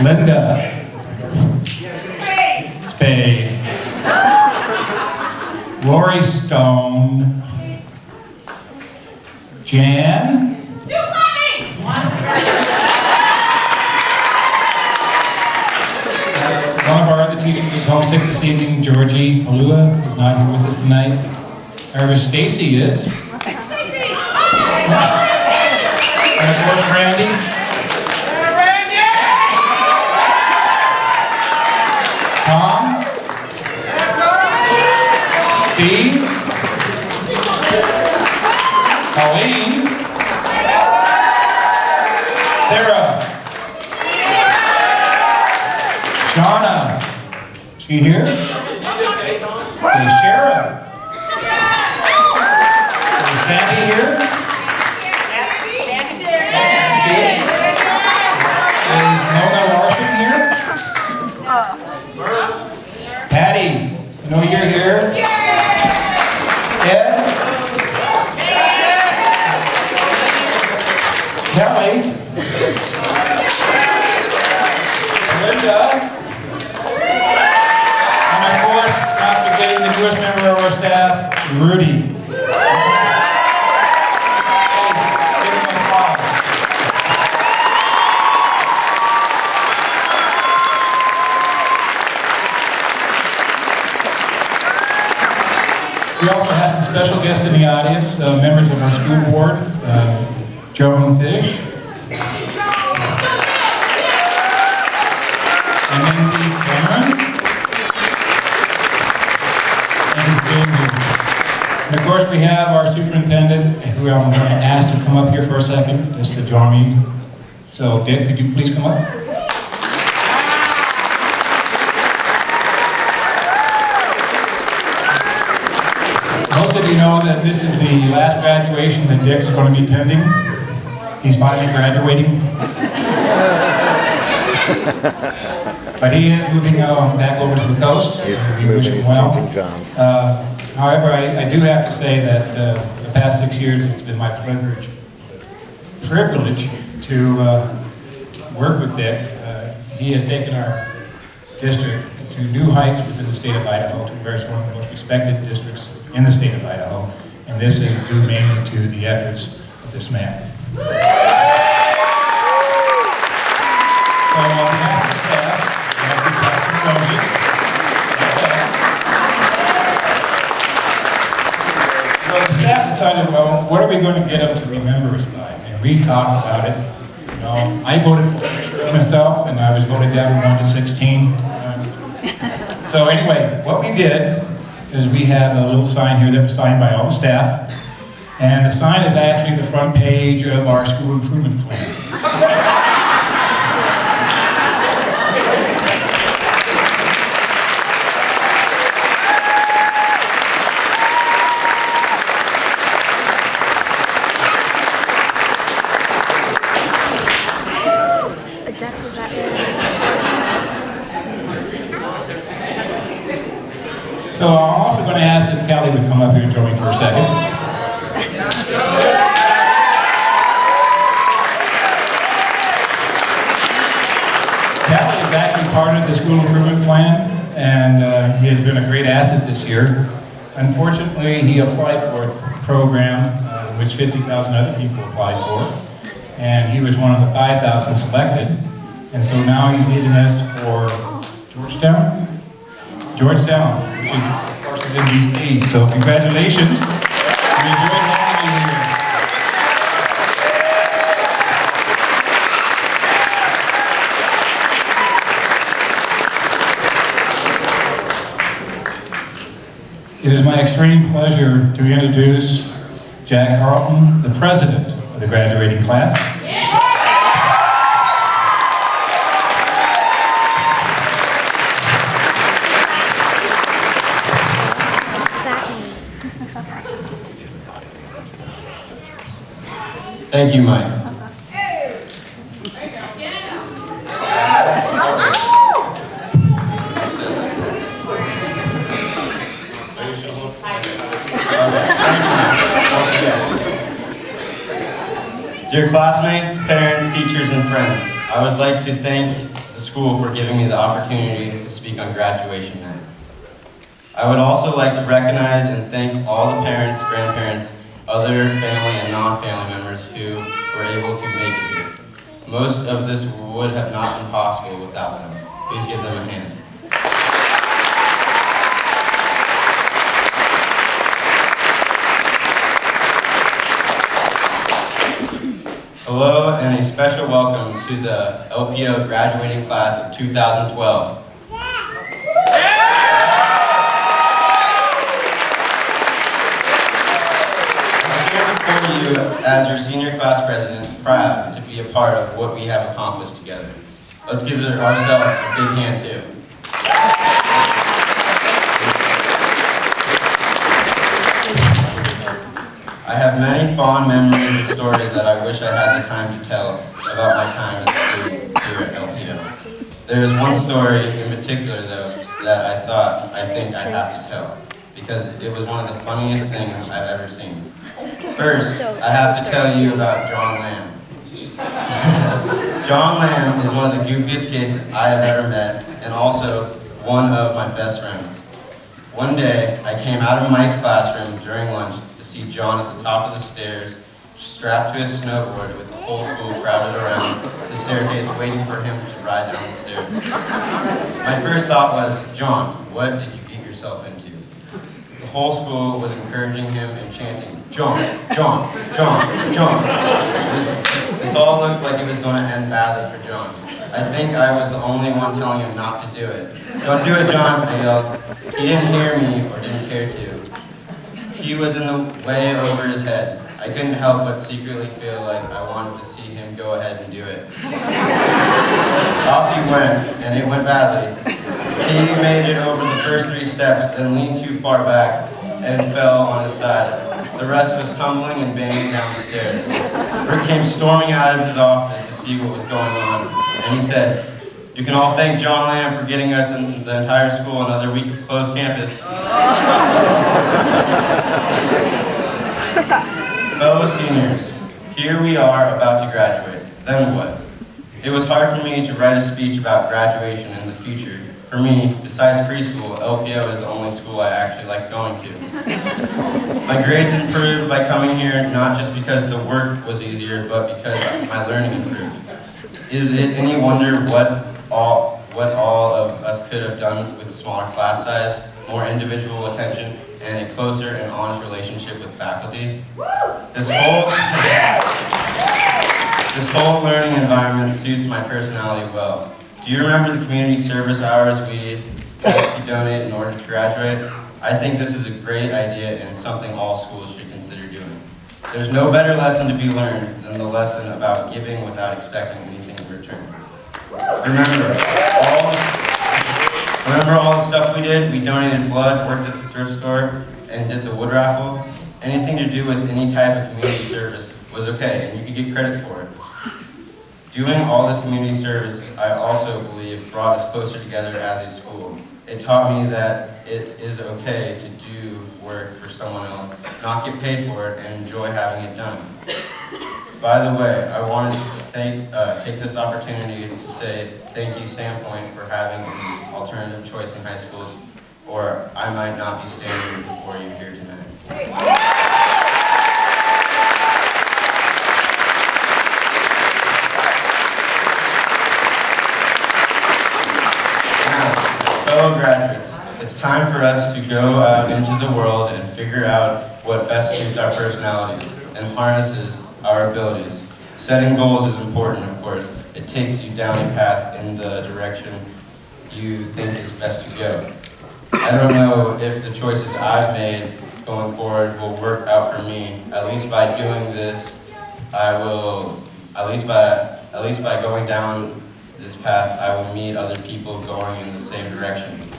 Linda. Spade. Lori Stone. Jan. One of our other teachers is homesick this evening. Georgie Alua is not here with us tonight. However, Stacy is. And of course, Randy. Tom. Steve. Colleen. Sarah. Shauna. She here? Is Shara? Is Sandy here? Is Nona Larson here? Patty, I know you're here. Ed? Kelly? Linda? And of course, not forgetting the newest member of our staff, Rudy. We also have some special guests in the audience, members of our school board, Joan Fish, and Mindy Cameron, and Jane. And of course we have our superintendent, who I'm going to ask to come up here for a second, just to join me. So Dick, could you please come up? Most of you know that this is the last graduation that Dick's going to be attending. He's finally graduating. But he is moving back over to the coast. He's moving, he's changing jobs. However, I do have to say that the past 6 years it's been my privilege to work with Dick. He has taken our district to new heights within the state of Idaho, to where it's one of the most respected districts in the state of Idaho, and this is due mainly to the efforts of this man. So on behalf of the staff, I have to so the staff decided, well, what are we going to get them to remember us by? And we talked about it. You know, I voted for myself, and I was voted down 1 to 16. So anyway, what we did is we have a little sign here that was signed by all the staff, and the sign is actually the front page of our school improvement plan. So I'm also going to ask if Kelly would come up here and join me for a second. Kelly is actually part of the school improvement plan, and he has been a great asset this year. Unfortunately, he applied for a program which 50,000 other people applied for, and he was one of the 5,000 selected. And so now he's leaving us for Georgetown, which is, of course, is in DC. So congratulations. We enjoyed having you here. It is my extreme pleasure to introduce Jack Carlton, the president of the graduating class. Thank you, Mike. Dear classmates, parents, teachers, and friends, I would like to thank the school for giving me the opportunity to speak on graduation night. I would also like to recognize and thank all the parents, grandparents, other family and non-family members who were able to make it here. Most of this would have not been possible without them. Please give them a hand. Hello and a special welcome to the LPO graduating class of 2012. You as your senior class president, proud to be a part of what we have accomplished together. Let's give ourselves a big hand too. I have many fond memories and stories that I wish I had the time to tell about my time as a student here at LCO. There is one story in particular though that I think I have to tell because it was one of the funniest things I've ever seen. First, I have to tell you about John Lamb. John Lamb is one of the goofiest kids I have ever met, and also one of my best friends. One day, I came out of Mike's classroom during lunch to see John at the top of the stairs, strapped to his snowboard with the whole school crowded around the staircase waiting for him to ride down the stairs. My first thought was, John, what did you get yourself into? The whole school was encouraging him and chanting, John, John, John, John. This all looked like it was going to end badly for John. I think I was the only one telling him not to do it. Don't do it, John, I yelled. He didn't hear me or didn't care to. He was in the way over his head. I couldn't help but secretly feel like I wanted to see him go ahead and do it. Off he went, and it went badly. He made it over the first 3 steps, then leaned too far back and fell on his side. The rest was tumbling and banging down the stairs. Rick came storming out of his office to see what was going on, and he said, "You can all thank John Lamb for getting us and the entire school another week of closed campus." Fellow seniors, here we are about to graduate. Then what? It was hard for me to write a speech about graduation in the future. For me, besides preschool, LPO is the only school I actually like going to. My grades improved by coming here, not just because the work was easier, but because my learning improved. Is it any wonder what all of us could have done with a smaller class size, more individual attention, and a closer and honest relationship with faculty? This whole learning environment suits my personality well. Do you remember the community service hours we had to donate in order to graduate? I think this is a great idea and something all schools should consider doing. There's no better lesson to be learned than the lesson about giving without expecting anything in return. Remember all the stuff we did? We donated blood, worked at the thrift store, and did the wood raffle. Anything to do with any type of community service was okay, and you could get credit for it. Doing all this community service, I also believe, brought us closer together as a school. It taught me that it is okay to do work for someone else, not get paid for it, and enjoy having it done. By the way, I wanted to take this opportunity to say thank you, Sandpoint, for having an alternative choice in high schools, or I might not be standing before you here tonight. Fellow graduates, it's time for us to go out into the world and figure out what best suits our personalities and harnesses our abilities. Setting goals is important, of course. It takes you down a path in the direction you think is best to go. I don't know if the choices I've made going forward will work out for me. At least by doing this, at least by going down this path, I will meet other people going in the same direction.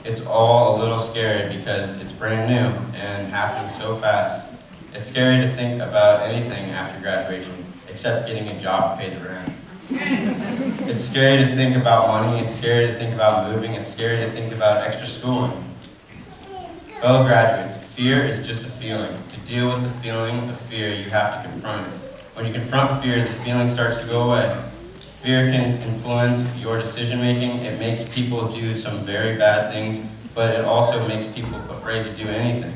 It's all a little scary because it's brand new and happening so fast. It's scary to think about anything after graduation, except getting a job to pay the rent. It's scary to think about money, it's scary to think about moving, it's scary to think about extra schooling. Fellow graduates, fear is just a feeling. To deal with the feeling of fear, you have to confront it. When you confront fear, the feeling starts to go away. Fear can influence your decision making. It makes people do some very bad things, but it also makes people afraid to do anything.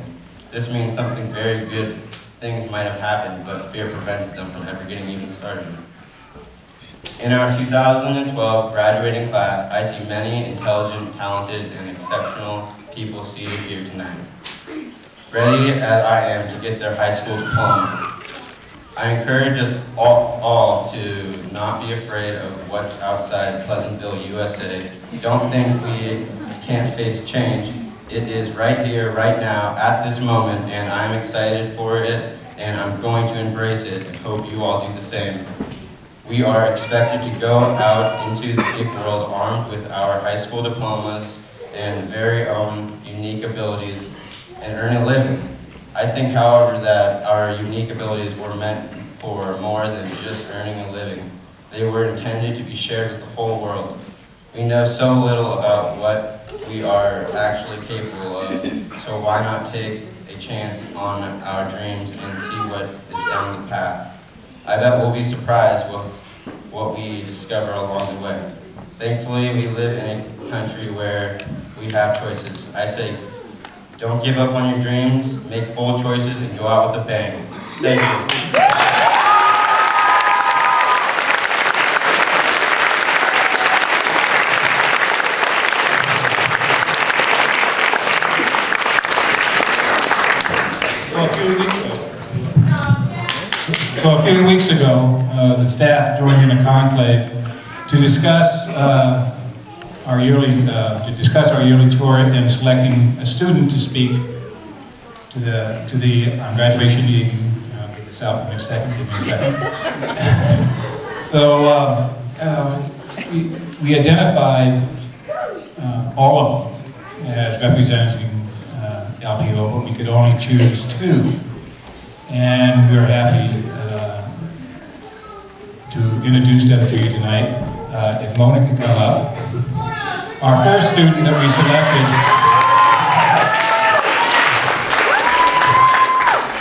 This means something very good things might have happened, but fear prevented them from ever getting even started. In our 2012 graduating class, I see many intelligent, talented, and exceptional people seated here tonight, ready as I am to get their high school diploma. I encourage us all to not be afraid of what's outside Pleasantville, USA. Don't think we can't face change. It is right here, right now, at this moment, and I'm excited for it, and I'm going to embrace it, and hope you all do the same. We are expected to go out into the big world armed with our high school diplomas and very own unique abilities and earn a living. I think, however, that our unique abilities were meant for more than just earning a living. They were intended to be shared with the whole world. We know so little about what we are actually capable of, so why not take a chance on our dreams and see what is down the path? I bet we'll be surprised with what we discover along the way. Thankfully, we live in a country where we have choices. I say, don't give up on your dreams, make bold choices, and go out with a bang. Thank you. So a few weeks ago, the staff joined in a conclave to discuss our yearly tour and selecting a student to speak to the graduation meeting. Get this out in a second. Give me a second. So we identified all of them as representing LPO, but we could only choose two. And we're happy to introduce them to you tonight. If Mona could come up. Our first student that we selected,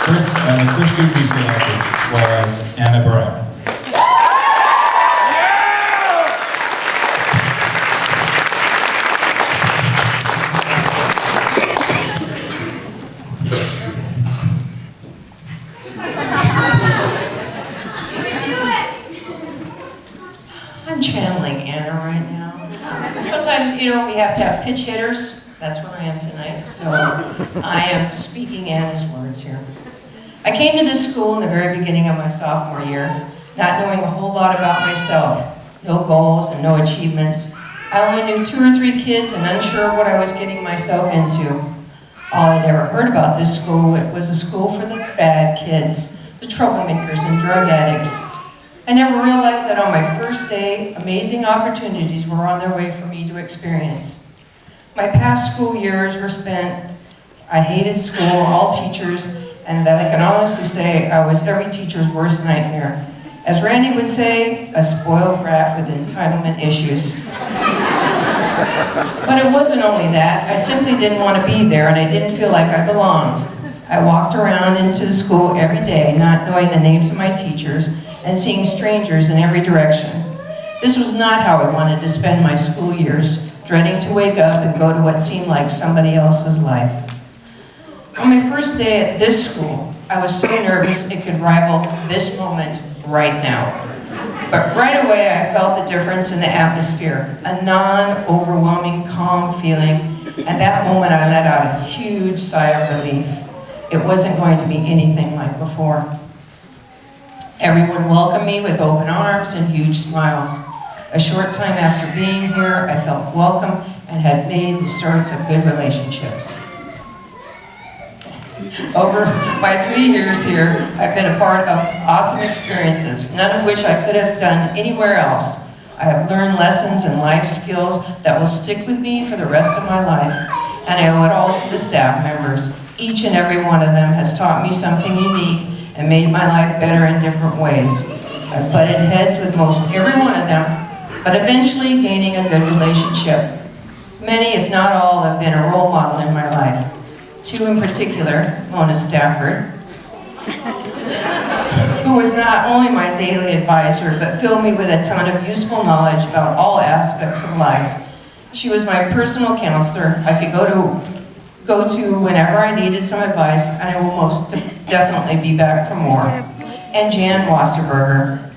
the first student we selected was Anna Brown. I'm channeling Anna right now. Sometimes, we have to have pitch hitters. That's what I am tonight. So I am speaking Anna's words here. I came to this school in the very beginning of my sophomore year, not knowing a whole lot about myself. No goals and no achievements. I only knew 2 or 3 kids and unsure what I was getting myself into. All I'd ever heard about this school, it was a school for the bad kids, the troublemakers and drug addicts. I never realized that on my first day, amazing opportunities were on their way for me to experience. My past school years were spent, I hated school, all teachers, and that I can honestly say I was every teacher's worst nightmare. As Randy would say, a spoiled brat with entitlement issues. But it wasn't only that, I simply didn't want to be there and I didn't feel like I belonged. I walked around into the school every day, not knowing the names of my teachers, and seeing strangers in every direction. This was not how I wanted to spend my school years, dreading to wake up and go to what seemed like somebody else's life. On my first day at this school, I was so nervous it could rival this moment right now. But right away I felt the difference in the atmosphere, a non-overwhelming calm feeling. At that moment I let out a huge sigh of relief. It wasn't going to be anything like before. Everyone welcomed me with open arms and huge smiles. A short time after being here, I felt welcome and had made the starts of good relationships. Over my 3 years here, I've been a part of awesome experiences, none of which I could have done anywhere else. I have learned lessons and life skills that will stick with me for the rest of my life, and I owe it all to the staff members. Each and every one of them has taught me something unique and made my life better in different ways. I've butted heads with most every one of them, but eventually gaining a good relationship. Many, if not all, have been a role model in my life. 2 in particular, Mona Stafford, who who was not only my daily advisor, but filled me with a ton of useful knowledge about all aspects of life. She was my personal counselor I could go to whenever I needed some advice, and I will most definitely be back for more. And Jan Wasserberger,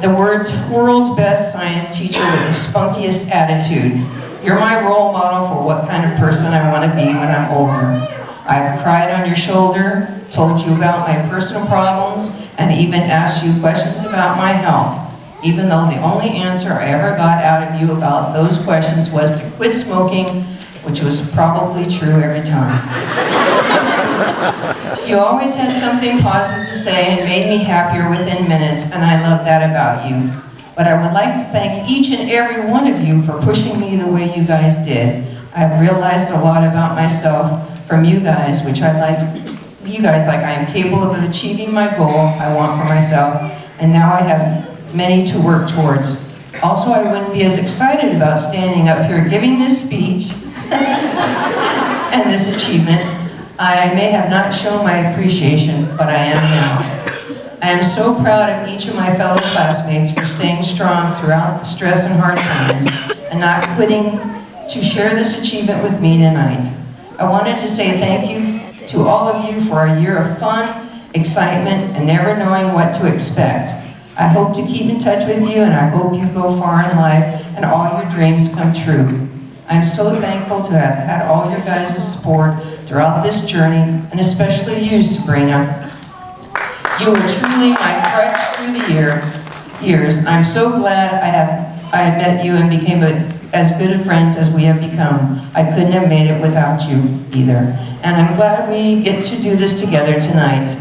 the world's best science teacher with the spunkiest attitude. You're my role model for what kind of person I want to be when I'm older. I've cried on your shoulder, told you about my personal problems, and even asked you questions about my health, even though the only answer I ever got out of you about those questions was to quit smoking, which was probably true every time. You always had something positive to say and made me happier within minutes, and I love that about you. But I would like to thank each and every one of you for pushing me the way you guys did. I've realized a lot about myself from you guys, which I am capable of achieving my goal I want for myself, and now I have many to work towards. Also, I wouldn't be as excited about standing up here giving this speech and this achievement. I may have not shown my appreciation, but I am now. I am so proud of each of my fellow classmates for staying strong throughout the stress and hard times and not quitting to share this achievement with me tonight. I wanted to say thank you to all of you for a year of fun, excitement, and never knowing what to expect. I hope to keep in touch with you, and I hope you go far in life and all your dreams come true. I'm so thankful to have had all your guys' support throughout this journey, and especially you, Sabrina. You were truly my crutch through the years. I'm so glad I met you and became as good of friends as we have become. I couldn't have made it without you either. And I'm glad we get to do this together tonight.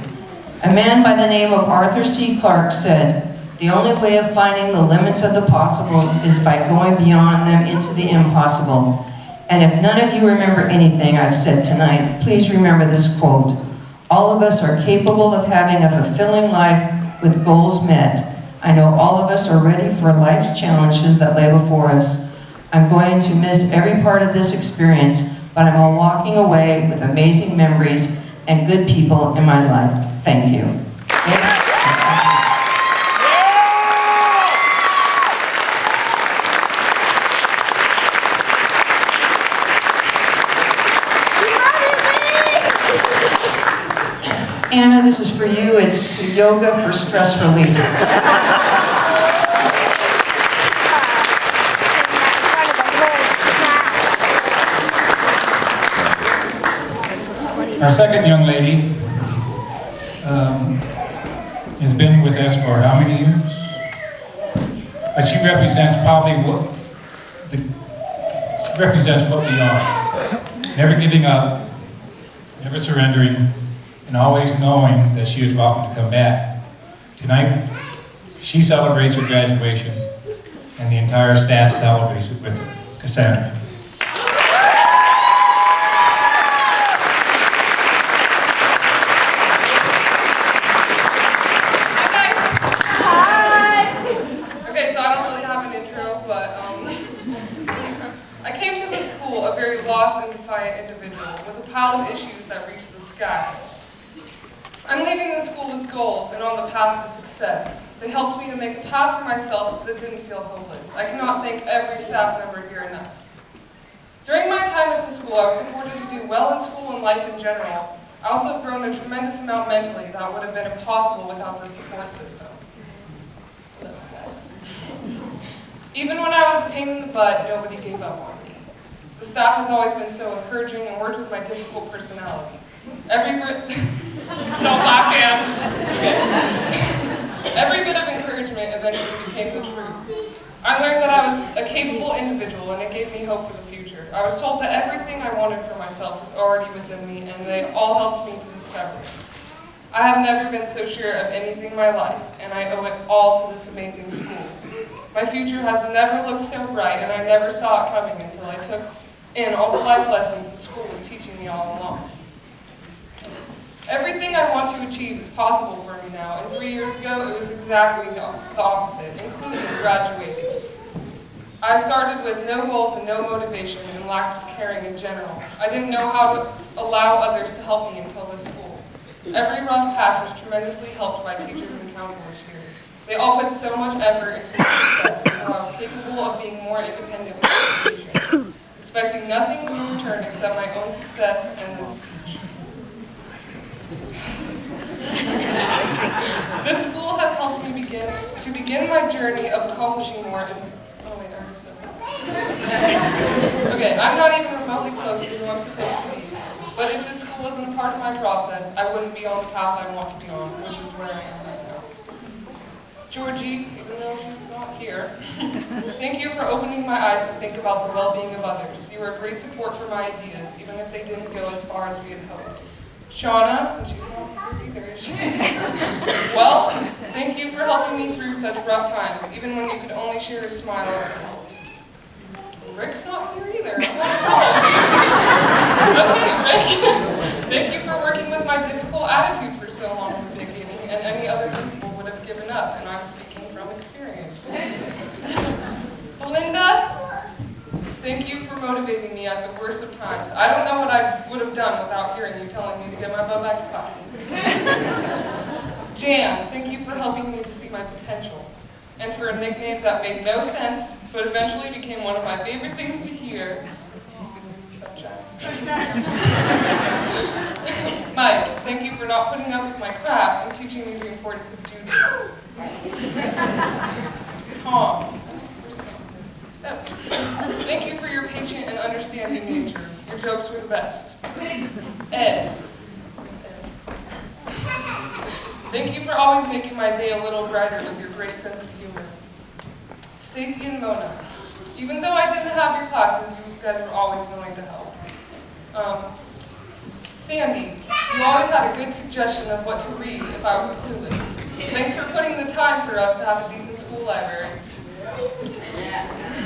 A man by the name of Arthur C. Clarke said, "The only way of finding the limits of the possible is by going beyond them into the impossible." And if none of you remember anything I've said tonight, please remember this quote. All of us are capable of having a fulfilling life with goals met. I know all of us are ready for life's challenges that lay before us. I'm going to miss every part of this experience, but I'm walking away with amazing memories and good people in my life. Thank you. Anna, this is for you. It's yoga for stress relief. Our second young lady has been with us for how many years? But she represents what we are. Never giving up, never surrendering, and always knowing that she is welcome to come back. Tonight, she celebrates her graduation, and the entire staff celebrates it with her. Cassandra. I came to this school a very lost and defiant individual with a pile of issues that reached the sky. I'm leaving the school with goals and on the path to success. They helped me to make a path for myself that didn't feel hopeless. I cannot thank every staff member here enough. During my time at the school, I was supported to do well in school and life in general. I also have grown a tremendous amount mentally that would have been impossible without the support system. Even when I was a pain in the butt, nobody gave up on me. The staff has always been so encouraging and worked with my difficult personality. Don't laugh, Anne. Every bit of encouragement eventually became the truth. I learned that I was a capable individual, and it gave me hope for the future. I was told that everything I wanted for myself was already within me, and they all helped me to discover it. I have never been so sure of anything in my life, and I owe it all to this amazing school. My future has never looked so bright, and I never saw it coming until I took in all the life lessons the school was teaching me all along. Everything I want to achieve is possible for me now, and 3 years ago it was exactly the opposite, including graduating. I started with no goals and no motivation and lacked caring in general. I didn't know how to allow others to help me until this school. Every rough patch was tremendously helped by teachers and counselors here. They all put so much effort into my success until I was capable of being more independent with education, expecting nothing in return except my own success and this speech. This school has helped me begin my journey of accomplishing more in, oh wait, I already said that. Okay, I'm not even remotely close to who I'm supposed to be. But if this school wasn't a part of my process, I wouldn't be on the path I want to be on, which is where I am right now. Georgie, even though she's not here, thank you for opening my eyes to think about the well-being of others. You were a great support for my ideas, even if they didn't go as far as we had hoped. Shauna, and she's not here either, is she? Well, thank you for helping me through such rough times, even when you could only share a smile that helped. Rick's not here either. Okay, Rick, thank you for working with my difficult attitude for so long from the beginning, and any other principal would have given up, and I'm speaking from experience. Belinda, thank you for motivating me at the worst of times. I don't know what I would have done without hearing you telling me to get my butt back to class. Jan, thank you for helping me to see my potential, and for a nickname that made no sense, but eventually became one of my favorite things to hear. Sunshine. Mike, thank you for not putting up with my crap and teaching me the importance of due dates. Tom, thank you for your patient and understanding nature. Your jokes were the best. Ed. Thank you for always making my day a little brighter with your great sense of humor. Stacy and Mona. Even though I didn't have your classes, you guys were always willing to help. Sandy, you always had a good suggestion of what to read if I was clueless. Thanks for putting the time for us to have a decent school library.